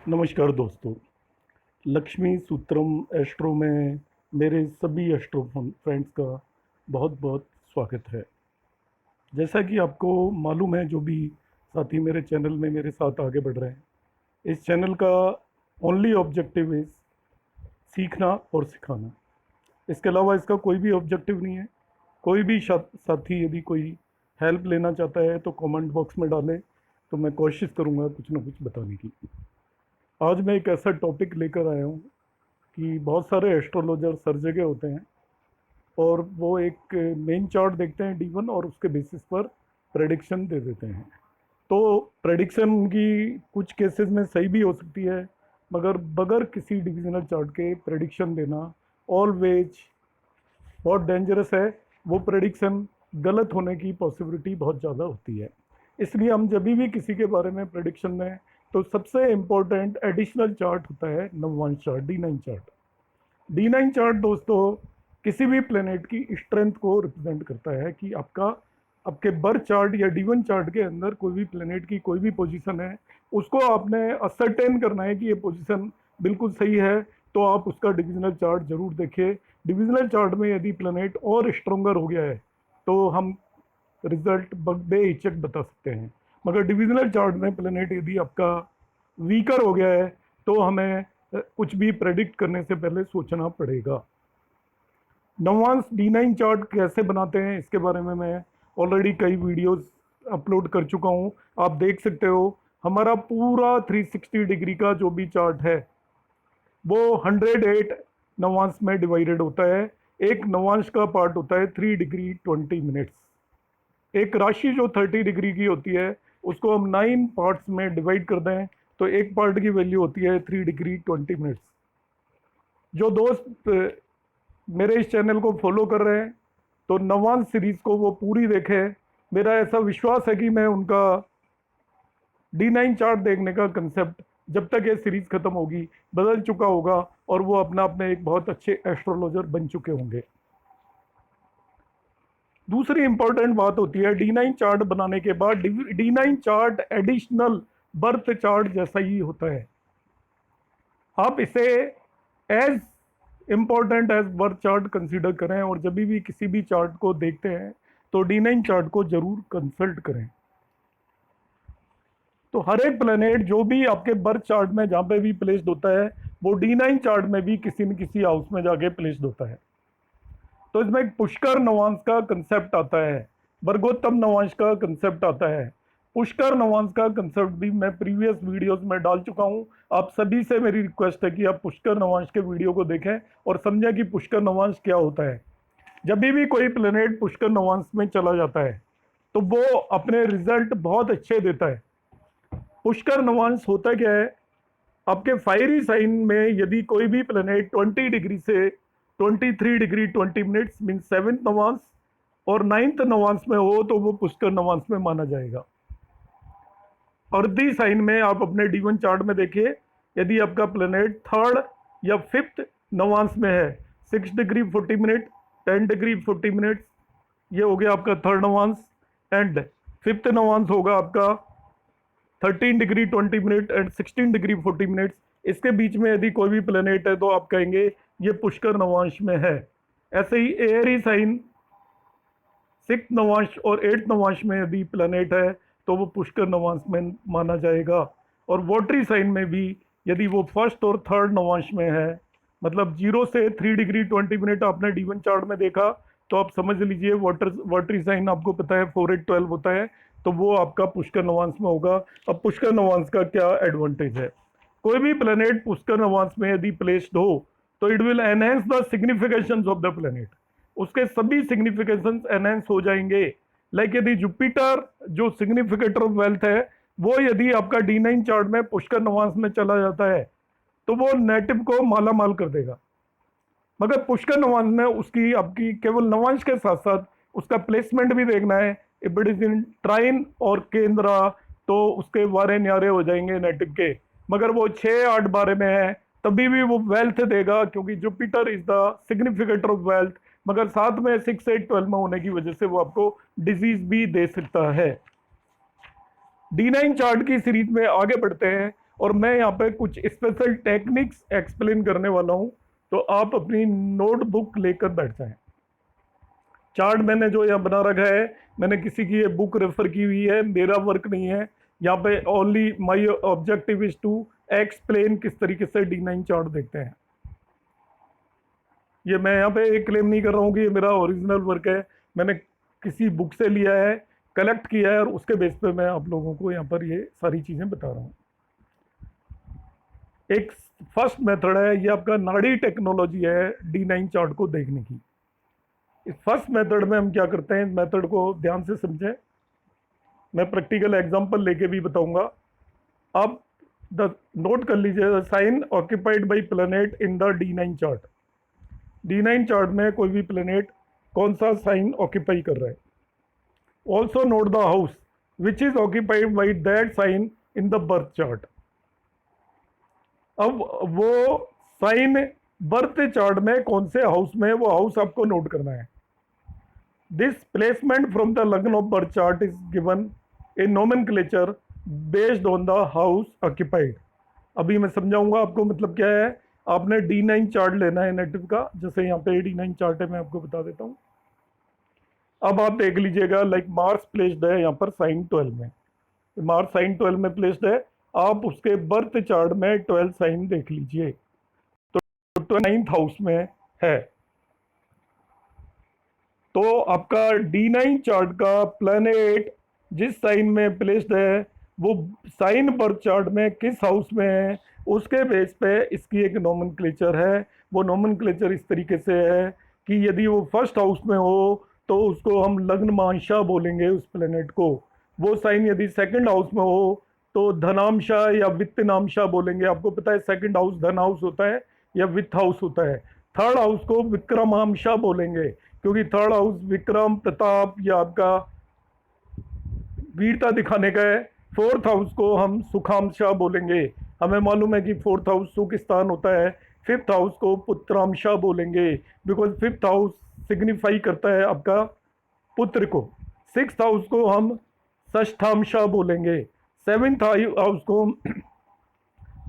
नमस्कार दोस्तों। लक्ष्मी सूत्रम एस्ट्रो में मेरे सभी एस्ट्रो फ्रेंड्स का बहुत बहुत स्वागत है। जैसा कि आपको मालूम है, जो भी साथी मेरे चैनल में मेरे साथ आगे बढ़ रहे हैं, इस चैनल का ओनली ऑब्जेक्टिव इज़ सीखना और सिखाना। इसके अलावा इसका कोई भी ऑब्जेक्टिव नहीं है। कोई भी साथी यदि कोई हेल्प लेना चाहता है तो कमेंट बॉक्स में डालें, तो मैं कोशिश करूँगा कुछ ना कुछ बताने की। आज मैं एक ऐसा टॉपिक लेकर आया हूँ कि बहुत सारे एस्ट्रोलॉजर हर जगह होते हैं और वो एक मेन चार्ट देखते हैं D1 और उसके बेसिस पर प्रेडिक्शन दे देते हैं। तो प्रेडिक्शन उनकी कुछ केसेस में सही भी हो सकती है, मगर बगैर किसी डिविजनल चार्ट के प्रेडिक्शन देना ऑलवेज बहुत डेंजरस है। वो प्रेडिक्शन गलत होने की पॉसिबिलिटी बहुत ज़्यादा होती है। इसलिए हम जब भी किसी के बारे में प्रेडिक्शन दें तो सबसे इम्पोर्टेंट एडिशनल चार्ट होता है नववांश chart, D9 chart. D9 chart दोस्तों किसी भी प्लेनेट की स्ट्रेंथ को रिप्रेजेंट करता है कि आपके बर्थ चार्ट या D1 चार्ट के अंदर कोई भी प्लेनेट की कोई भी पोजीशन है, उसको आपने असरटेन करना है कि ये पोजीशन बिल्कुल सही है। तो आप उसका डिविजनल चार्ट जरूर देखिए। डिविजनल चार्ट में यदि प्लेनेट और स्ट्रोंगर हो गया है तो हम रिजल्ट बेहिचक बता सकते हैं, मगर डिविजनल चार्ट में प्लेनेट यदि आपका वीकर हो गया है तो हमें कुछ भी प्रेडिक्ट करने से पहले सोचना पड़ेगा। नवांश D9 चार्ट कैसे बनाते हैं इसके बारे में मैं ऑलरेडी कई वीडियोस अपलोड कर चुका हूं। आप देख सकते हो हमारा पूरा 360 डिग्री का जो भी चार्ट है वो 108 नवांश में डिवाइडेड होता है। एक नवांश का पार्ट होता है 3 डिग्री 20 मिनट्स। एक राशि जो 30 डिग्री की होती है उसको हम 9 पार्ट्स में डिवाइड कर दें तो एक पार्ट की वैल्यू होती है 3 डिग्री 20 मिनट्स। जो दोस्त मेरे इस चैनल को फॉलो कर रहे हैं तो नवांश सीरीज को वो पूरी देखें। मेरा ऐसा विश्वास है कि मैं उनका D9 चार्ट देखने का कंसेप्ट जब तक ये सीरीज खत्म होगी बदल चुका होगा और वो अपने आप में एक बहुत अच्छे एस्ट्रोलॉजर बन चुके होंगे। दूसरी इंपॉर्टेंट बात होती है D9 चार्ट बनाने के बाद D9 chart additional birth chart जैसा ही होता है। आप इसे as important as birth chart consider करें और जब भी किसी भी चार्ट को देखते हैं तो D9 चार्ट को जरूर कंसल्ट करें। तो हर एक प्लेनेट जो भी आपके बर्थ चार्ट में जहाँ पे भी प्लेस्ड होता है वो D9 चार्ट में भी किसी न किसी हाउस में जाके प्लेस्ड होता है। तो इसमें एक पुष्कर नवांश का कंसेप्ट आता है, वर्गोत्तम नवांश का कंसेप्ट आता है। पुष्कर नवांश का कंसेप्ट भी मैं प्रीवियस वीडियोस में डाल चुका हूं। आप सभी से मेरी रिक्वेस्ट है कि आप पुष्कर नवांश के वीडियो को देखें और समझें कि पुष्कर नवांश क्या होता है। जब भी कोई प्लेनेट पुष्कर नवांश में चला जाता है तो वो अपने रिजल्ट बहुत अच्छे देता है। पुष्कर नवांश होता क्या है, आपके फायरी साइन में यदि कोई भी प्लेनेट 20 डिग्री से 23 degree 20 minutes mean 7th Navamsa और 9th नवांश में हो तो वो पुष्कर नवांश में माना जाएगा। अर्धी साइन में आप अपने D1 चार्ट में देखिए, यदि आपका प्लेनेट 3rd या 5th नवांश में है, 6 डिग्री 40 मिनट 10 डिग्री 40 मिनट्स, ये हो गया आपका 3rd Navamsa. And 5th Navamsa होगा आपका 13 degree 20 minute and 16 degree 40 minutes. इसके बीच में यदि कोई भी प्लेनेट है तो आप कहेंगे ये पुष्कर नवांश में है। ऐसे ही एयरी साइन 6th नवांश और 8th नवांश में यदि प्लेनेट है तो वो पुष्कर नवांश में माना जाएगा। और वोटरी साइन में भी यदि वो 1st और 3rd नवांश में है, मतलब 0 से 3 डिग्री 20 मिनट आपने D1 चार्ट में देखा तो आप समझ लीजिए वोटरी साइन आपको पता है 4 8 12 होता है, तो वो आपका पुष्कर नवांश में होगा। अब पुष्कर नवांश का क्या एडवांटेज है, कोई भी प्लेनेट पुष्कर नवांश में यदि प्लेस्ड हो तो it will enhance the significations of the planet. उसके सभी सिग्निफिकेशंस एनहेंस हो जाएंगे। लाइक यदि जुपिटर जो सिग्निफिकेटर ऑफ वेल्थ है वो यदि आपका D9 चार्ट में पुष्कर नवांश में चला जाता है तो वो नेटिव को माला माल कर देगा। मगर पुष्कर नवांश में उसकी आपकी केवल नवांश के साथ साथ उसका प्लेसमेंट भी देखना है। इफ इट इज इन ट्राइन और केंद्रा तो उसके वारे न्यारे हो जाएंगे नेटिव के। मगर वो 6 8 12 में है तभी भी वो वेल्थ देगा, क्योंकि Jupiter is the significator of wealth. मगर साथ में 6 8 12 में होने की वजह से वो आपको डिजीज भी दे सकता है। D9 चार्ट की सीरीज में आगे बढ़ते हैं और मैं यहाँ पे कुछ स्पेशल टेक्निक्स एक्सप्लेन करने वाला हूँ, तो आप अपनी नोटबुक लेकर बैठ जाएं। चार्ट मैंने जो यहाँ बना रखा है, मैंने किसी की ये बुक रेफर की हुई है, मेरा वर्क नहीं है। यहाँ पे only my objective is to explain किस तरीके से D9 चार्ट देखते हैं। ये मैं यहाँ पे क्लेम नहीं कर रहा हूँ कि ये मेरा ओरिजिनल वर्क है, मैंने किसी बुक से लिया है, कलेक्ट किया है, और उसके बेस पे मैं आप लोगों को यहाँ पर ये सारी चीज़ें बता रहा हूँ। एक फर्स्ट मेथड है, ये आपका नाड़ी टेक्नोलॉजी है D9 चार्ट को देखने की। इस फर्स्ट मेथड में हम क्या करते हैं, इस मेथड को ध्यान से समझें, मैं प्रैक्टिकल एग्जांपल लेके भी बताऊंगा। आप नोट कर लीजिए, sign occupied by planet in the D9 chart. D9 chart में कोई भी प्लैनेट कौन सा साइन ऑक्यूपाई कर रहा है। Also note the house which is occupied by that sign in the birth chart. अब वो साइन बर्थ चार्ट में कौन से हाउस में, वो हाउस आपको नोट करना है। दिस प्लेसमेंट फ्रॉम द लग्न of birth chart is given A nomenclature based on the house occupied. अभी मैं समझाऊंगा आपको मतलब क्या है। आपने D9 चार्ट लेना है नेटिव का, जैसे यहाँ पे D9 चार्ट है, मैं आपको बता देता हूँ। अब आप देख लीजिएगा, लाइक मार्स प्लेस्ड है यहाँ पर साइन 12 में, मार्स साइन 12 में प्लेस्ड है। आप उसके बर्थ चार्ट में 12 साइन देख लीजिए, तो 9th हाउस में है। तो आपका D9 चार्ट का प्लैनेट जिस साइन में प्लेस्ड है, वो साइन बर्थ चार्ट में किस हाउस में है, उसके बेस पे इसकी एक नोमेनक्लेचर है। वो नोमेनक्लेचर इस तरीके से है कि यदि वो फर्स्ट हाउस में हो तो उसको हम लग्नमांशा बोलेंगे उस प्लैनेट को। वो साइन यदि सेकंड हाउस में हो तो धनांशा या वित्तनांशा बोलेंगे। आपको पता है सेकंड हाउस धन हाउस होता है या वित्त हाउस होता है। थर्ड हाउस को विक्रमांशा बोलेंगे, क्योंकि थर्ड हाउस विक्रम प्रताप या आपका वीरता दिखाने का है। फोर्थ हाउस को हम सुखांशा बोलेंगे, हमें मालूम है कि फोर्थ हाउस सुख स्थान होता है। फिफ्थ हाउस को पुत्रांशा बोलेंगे, बिकॉज फिफ्थ हाउस सिग्निफाई करता है आपका पुत्र को। सिक्स्थ हाउस को हम षष्ठांशा बोलेंगे। सेवेंथ हाउस को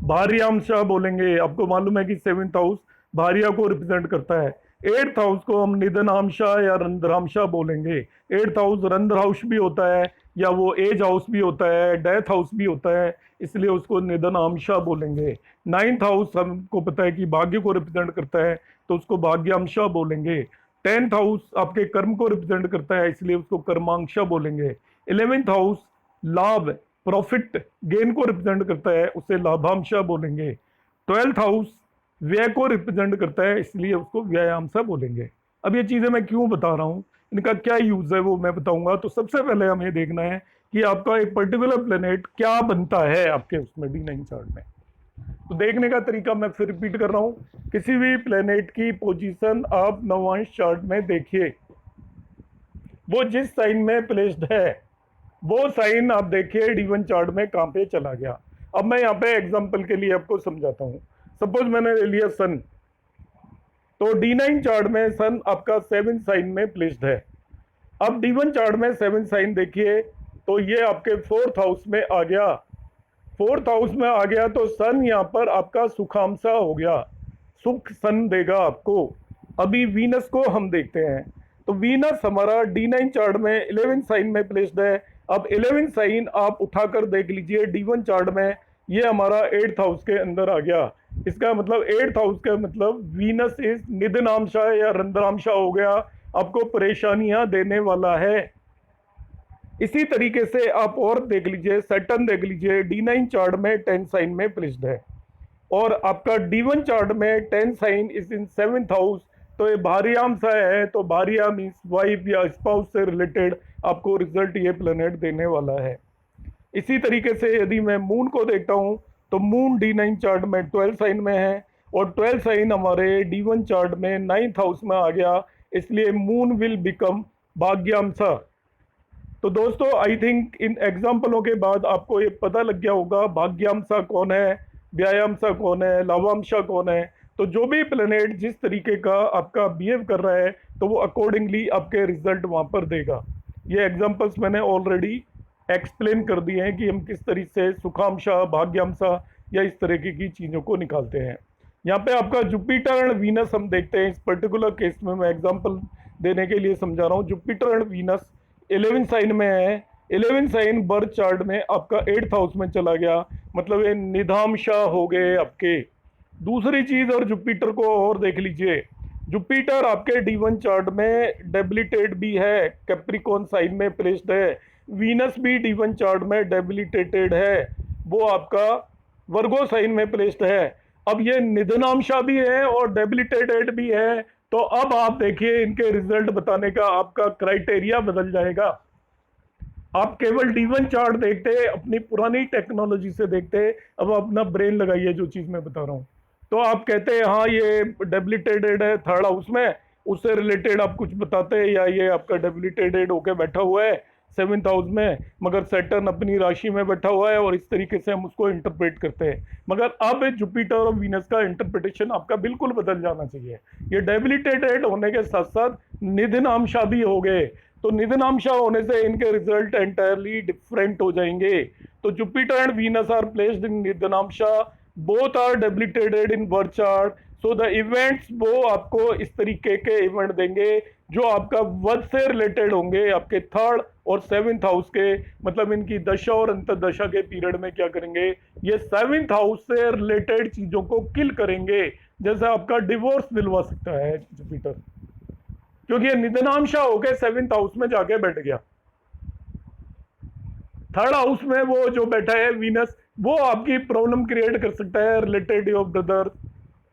भार्यांशा बोलेंगे, आपको मालूम है कि सेवेंथ हाउस भार्या को रिप्रेजेंट करता है। एट्थ हाउस को हम निधनांशा या रंध्रांशा बोलेंगे। एट्थ हाउस रंध्र हाउस भी होता है, या वो एज हाउस भी होता है, डेथ हाउस भी होता है, इसलिए उसको निधनांशा बोलेंगे। नाइन्थ हाउस हमको पता है कि भाग्य को रिप्रेजेंट करता है, तो उसको भाग्यांशा बोलेंगे। टेंथ हाउस आपके कर्म को रिप्रेजेंट करता है, इसलिए उसको कर्मांशा बोलेंगे। 11th हाउस लाभ प्रॉफिट गेन को रिप्रेजेंट करता है, उसे लाभांशा बोलेंगे। 12th हाउस व्यय को रिप्रेजेंट करता है, इसलिए उसको व्ययांशा बोलेंगे। अब ये चीज़ें मैं क्यों बता रहा हूँ, इनका क्या यूज है वो मैं बताऊंगा। तो सबसे पहले हमें देखना है कि आपका एक पर्टिकुलर प्लेनेट क्या बनता है आपके उसमें D9 चार्ट में। तो देखने का तरीका मैं फिर रिपीट कर रहा हूँ, किसी भी प्लेनेट की पोजीशन आप नवांश चार्ट में देखिए, वो जिस साइन में प्लेस्ड है वो साइन आप देखिए D1 चार्ट में कहाँ पे चला गया। अब मैं यहाँ पे एग्जांपल के लिए आपको समझाता हूँ। सपोज मैंने ले लिया सन, तो D9 चार्ट में सन आपका 7 साइन में प्लेस्ड है। अब D1 चार्ट में 7 साइन देखिए, तो ये आपके 4th हाउस में आ गया। 4th हाउस में आ गया तो सन यहाँ पर आपका सुखांशा हो गया, सुख सन देगा आपको। अभी वीनस को हम देखते हैं, तो वीनस हमारा D9 चार्ट में 11 साइन में प्लेस्ड है। अब 11 साइन आप उठाकर देख लीजिए D1 चार्ट में, ये हमारा 8th हाउस के अंदर आ गया। इसका मतलब 8th हाउस का मतलब वीनस इज निधनांशा या रंध्रांशा हो गया, आपको परेशानियां देने वाला है। इसी तरीके से आप और देख लीजिए, सैटर्न देख लीजिए D9 चार्ट में 10 साइन में प्लेस्ड है, और आपका D1 चार्ट में 10 sign is in 7th house, तो ये भार्यांशा है, तो भार्या मीन्स वाइफ या स्पाउस से रिलेटेड आपको रिजल्ट ये प्लेनेट देने वाला है। इसी तरीके से यदि मैं मून को देखता हूँ, तो मून D9 चार्ट में 12 साइन में है, और 12 साइन हमारे D1 चार्ट में 9th हाउस में आ गया, इसलिए मून विल बिकम भाग्यांशा। तो दोस्तों आई थिंक इन एग्जाम्पलों के बाद आपको ये पता लग गया होगा भाग्यांशा कौन है, व्यायामशा कौन है, लाभांशा कौन है। तो जो भी प्लेनेट जिस तरीके का आपका बिहेव कर रहा है, तो वो अकॉर्डिंगली आपके रिजल्ट वहाँ पर देगा। ये एग्जाम्पल्स मैंने ऑलरेडी एक्सप्लेन कर दिए हैं कि हम किस तरीके से सुखांशा भाग्यांशा या इस तरीके की चीज़ों को निकालते हैं। यहाँ पे आपका जुपिटर एंड वीनस हम देखते हैं। इस पर्टिकुलर केस में मैं एग्जांपल देने के लिए समझा रहा हूँ। जुपिटर एंड वीनस 11 साइन में है। 11 साइन बर्थ चार्ट में आपका 8th हाउस में चला गया, मतलब ये निधामशा हो गए आपके। दूसरी चीज, और जुपिटर को और देख लीजिए, जुपिटर आपके D1 चार्ट में डेबिलिटेड भी है, कैप्रिकॉन साइन में प्लेस्ड है। वीनस भी D1 चार्ट में डेबिलिटेटेड है, वो आपका वर्गो साइन में प्लेस्ड है। अब ये निधनांशा भी है और डेबिलिटेटेड भी है, तो अब आप देखिए इनके रिजल्ट बताने का आपका क्राइटेरिया बदल जाएगा। आप केवल D1 चार्ट देखते, अपनी पुरानी टेक्नोलॉजी से देखते, अब अपना ब्रेन लगाइए जो चीज मैं बता रहा हूँ। तो आप कहते हैं हाँ ये डेबिलिटेटेड है 3rd हाउस में, उससे रिलेटेड आप कुछ बताते हैं, या ये आपका डेबिलिटेटेड होके बैठा हुआ है 7th हाउस में, मगर सैटर्न अपनी राशि में बैठा हुआ है, और इस तरीके से हम उसको इंटरप्रेट करते हैं। मगर अब जुपिटर और वीनस का इंटरप्रिटेशन आपका बिल्कुल बदल जाना चाहिए। ये डेबिलिटेटेड होने के साथ साथ निधनांशा भी हो गए, तो निधनांशा होने से इनके रिजल्ट एंटायरली डिफरेंट हो जाएंगे। तो Jupiter and Venus are placed in nidhanamsha, both are debilitated in birth chart, so the events वो आपको इस तरीके के इवेंट देंगे जो आपका वध से रिलेटेड होंगे, आपके 3rd और 7th हाउस के, मतलब इनकी दशा और अंतर्दशा के पीरियड में क्या करेंगे, ये 7th हाउस से रिलेटेड चीजों को किल करेंगे। जैसे आपका डिवोर्स दिलवा सकता है जुपिटर, क्योंकि ये निधनांशा होकर 7th हाउस में जाके बैठ गया। 3rd हाउस में वो जो बैठा है वीनस, वो आपकी प्रॉब्लम क्रिएट कर सकता है related of brother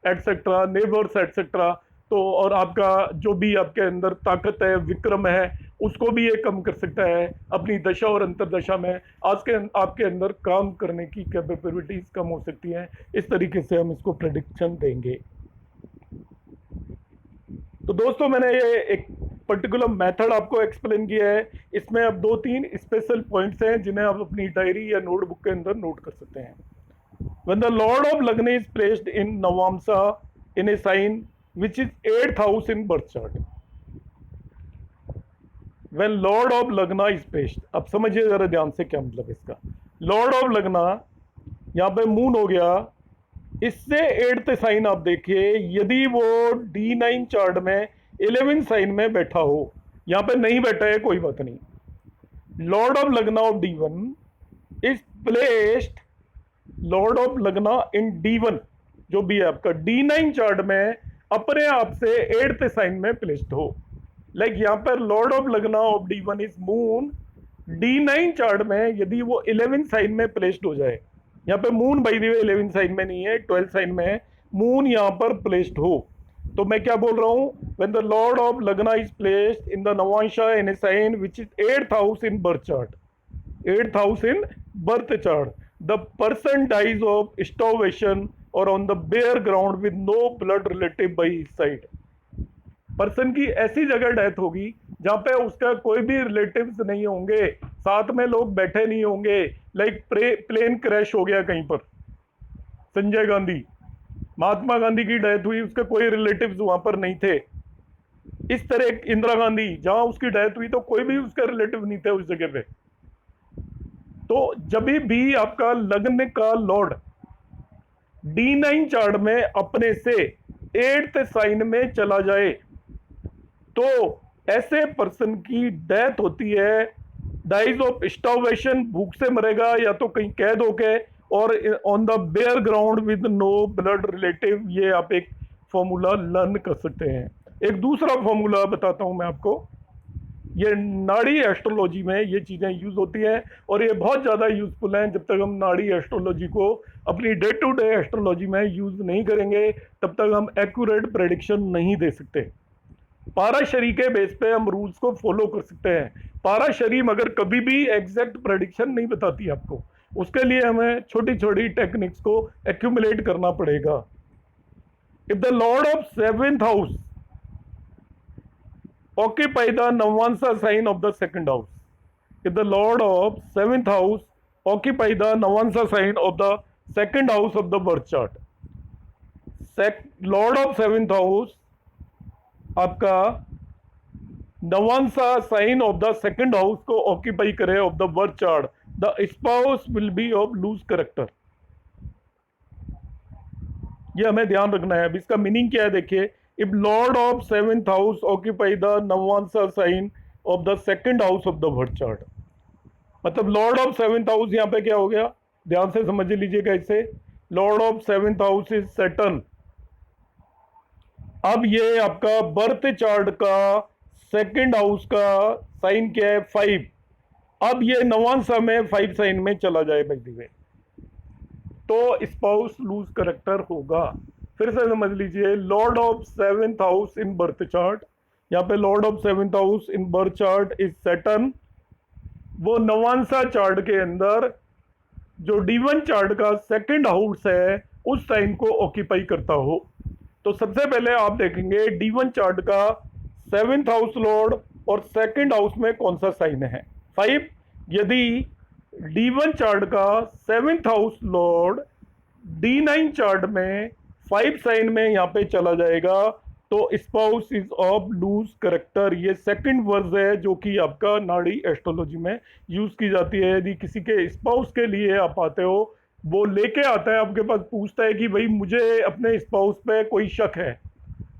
etcetera, neighbours etcetera. तो और आपका जो भी आपके अंदर ताकत है, विक्रम है, उसको भी ये कम कर सकता है अपनी दशा और अंतरदशा में। आज के आपके अंदर काम करने की कैपेबिलिटीज कम हो सकती हैं। इस तरीके से हम इसको प्रेडिक्शन देंगे। तो दोस्तों मैंने ये एक पर्टिकुलर मेथड आपको एक्सप्लेन किया है। इसमें अब 2-3 स्पेशल पॉइंट्स हैं जिन्हें आप अपनी डायरी या नोटबुक के अंदर नोट कर सकते हैं। When the Lord of Lagna is placed in Navamsa in a sign which is 8th house in birth chart. When Lord of Lagna is placed, अब समझिए जरा ध्यान से क्या मतलब इसका। Lord of Lagna यहाँ पे मून हो गया, इससे 8th साइन आप देखिए, यदि वो D9 चार्ट में 11 साइन में बैठा हो, यहाँ पे नहीं बैठा है कोई बात नहीं। लॉर्ड ऑफ लगना of D1 is placed, Lord of लगना इन D1 जो भी है आपका D9 चार्ट में अपने आप से 8th साइन में प्लेस्ड हो। लाइक यहाँ पर लॉर्ड ऑफ लगना of D1 is moon, D9 chart में यदि वो 11 साइन में प्लेस्ड हो जाए, यहाँ पे moon by the way 11 sign में नहीं है, 12 साइन में है, मून यहाँ पर प्लेस्ड हो, तो मैं क्या बोल रहा हूँ, when the lord of lagna is placed in the navamsha in a sign which is 8th house in birth chart, 8th house in birth chart, the person dies of starvation or on the bare ground with no blood relative by his side. Person की ऐसी जगह death होगी जहां पे उसका कोई भी relatives नहीं होंगे, साथ में लोग बैठे नहीं होंगे। लाइक प्लेन क्रैश हो गया कहीं पर, संजय गांधी, महात्मा गांधी की डेथ हुई, उसके कोई रिलेटिव्स वहां पर नहीं थे। इस तरह इंदिरा गांधी जहां उसकी डेथ हुई तो कोई भी उसके रिलेटिव नहीं थे उस जगह पे। तो जब भी आपका लग्न का लॉर्ड D9 चार्ट में अपने से 8th साइन में चला जाए तो ऐसे पर्सन की डेथ होती है, डाइज ऑफ स्टार्वेशन, भूख से मरेगा या तो कहीं कैद होके, और on the bare ground with no blood relative. ये आप एक फॉर्मूला लर्न कर सकते हैं। एक दूसरा फॉर्मूला बताता हूं मैं आपको, ये नाड़ी एस्ट्रोलॉजी में ये चीज़ें यूज होती हैं और ये बहुत ज़्यादा यूजफुल हैं। जब तक हम नाड़ी एस्ट्रोलॉजी को अपनी डे टू डे एस्ट्रोलॉजी में यूज नहीं करेंगे तब तक हम एक्यूरेट प्रेडिक्शन नहीं दे सकते। पाराशरी के बेस पे हम रूल्स को फॉलो कर सकते हैं। पाराशरी मगर कभी भी एग्जैक्ट प्रेडिक्शन नहीं बताती आपको, उसके लिए हमें छोटी छोटी टेक्निक्स को एक्यूमुलेट करना पड़ेगा। If the lord of 7th house occupy the Navamsa sign of the 2nd house, if the lord of 7th house occupy the Navamsa sign of the 2nd house of the birth chart, lord of 7th house आपका navamsa sign of the 2nd house को occupy करे of the birth chart, the spouse will be of loose character. ये हमें ध्यान रखना है। अब इसका मीनिंग क्या है देखिए, if lord of seventh house occupy the navamsa sign of the second house of the birth chart, मतलब लॉर्ड ऑफ सेवेंथ हाउस यहाँ पे क्या हो गया, ध्यान से समझ लीजिएगा इसे। Lord of seventh house is Saturn. अब ये आपका बर्थ चार्ट का सेकंड हाउस का साइन क्या है, 5। अब ये नवांसा में 5 साइन में चला जाए भाई वे, तो स्पाउस लूज करेक्टर होगा। फिर से समझ लीजिए, Lord of seventh house in birth chart, यहाँ पे Lord of seventh house in birth chart is Saturn. वो नवांसा चार्ट के अंदर जो D1 चार्ट का सेकंड हाउस है उस साइन को ऑक्यूपाई करता हो। तो सबसे पहले आप देखेंगे D1 चार्ट का सेवेंथ हाउस लॉर्ड और सेकंड हाउस में कौन सा साइन है, 5। यदि D1 चार्ट का seventh house Lord D9 chart में 5 साइन में यहाँ पे चला जाएगा, तो spouse is of loose character. ये सेकंड वर्ड है जो कि आपका नाड़ी एस्ट्रोलॉजी में यूज की जाती है। यदि किसी के स्पाउस के लिए आप आते हो, वो लेके आता है आपके पास, पूछता है कि भाई मुझे अपने स्पाउस पे कोई शक है,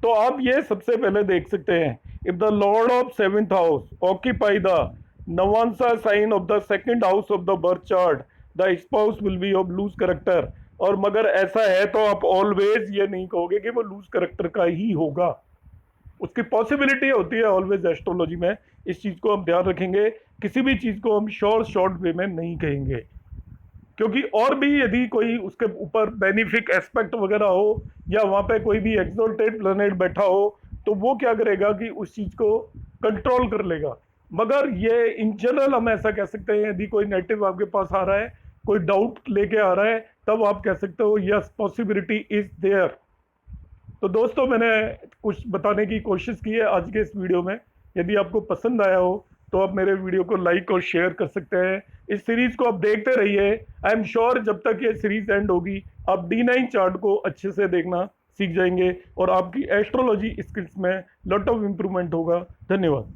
तो आप ये सबसे पहले देख सकते हैं, if the lord of seventh house occupy the navamsa sign of the second house of the birth chart, the spouse will be of loose character. और मगर ऐसा है तो आप ऑलवेज ये नहीं कहोगे कि वो लूज करेक्टर का ही होगा, उसकी पॉसिबिलिटी होती है ऑलवेज एस्ट्रोलॉजी में। इस चीज को हम ध्यान रखेंगे, किसी भी चीज को हम शॉर्ट वे में नहीं कहेंगे, क्योंकि और भी यदि कोई उसके ऊपर बेनिफिक एस्पेक्ट वगैरह हो या वहां पे कोई भी एक्सोल्टेड प्लैनेट बैठा हो, तो वो क्या करेगा कि उस चीज को कंट्रोल कर लेगा। मगर ये इन जनरल हम ऐसा कह सकते हैं, यदि कोई नेगेटिव आपके पास आ रहा है, कोई डाउट लेके आ रहा है, तब आप कह सकते हो यस पॉसिबिलिटी इज देयर। तो दोस्तों, मैंने कुछ बताने की कोशिश की है आज के इस वीडियो में। यदि आपको पसंद आया हो तो आप मेरे वीडियो को लाइक और शेयर कर सकते हैं। इस सीरीज को आप देखते रहिए। आई एम श्योर जब तक ये सीरीज एंड होगी आप D9 चार्ट को अच्छे से देखना सीख जाएंगे और आपकी एस्ट्रोलॉजी स्किल्स में लॉट ऑफ इम्प्रूवमेंट होगा। धन्यवाद।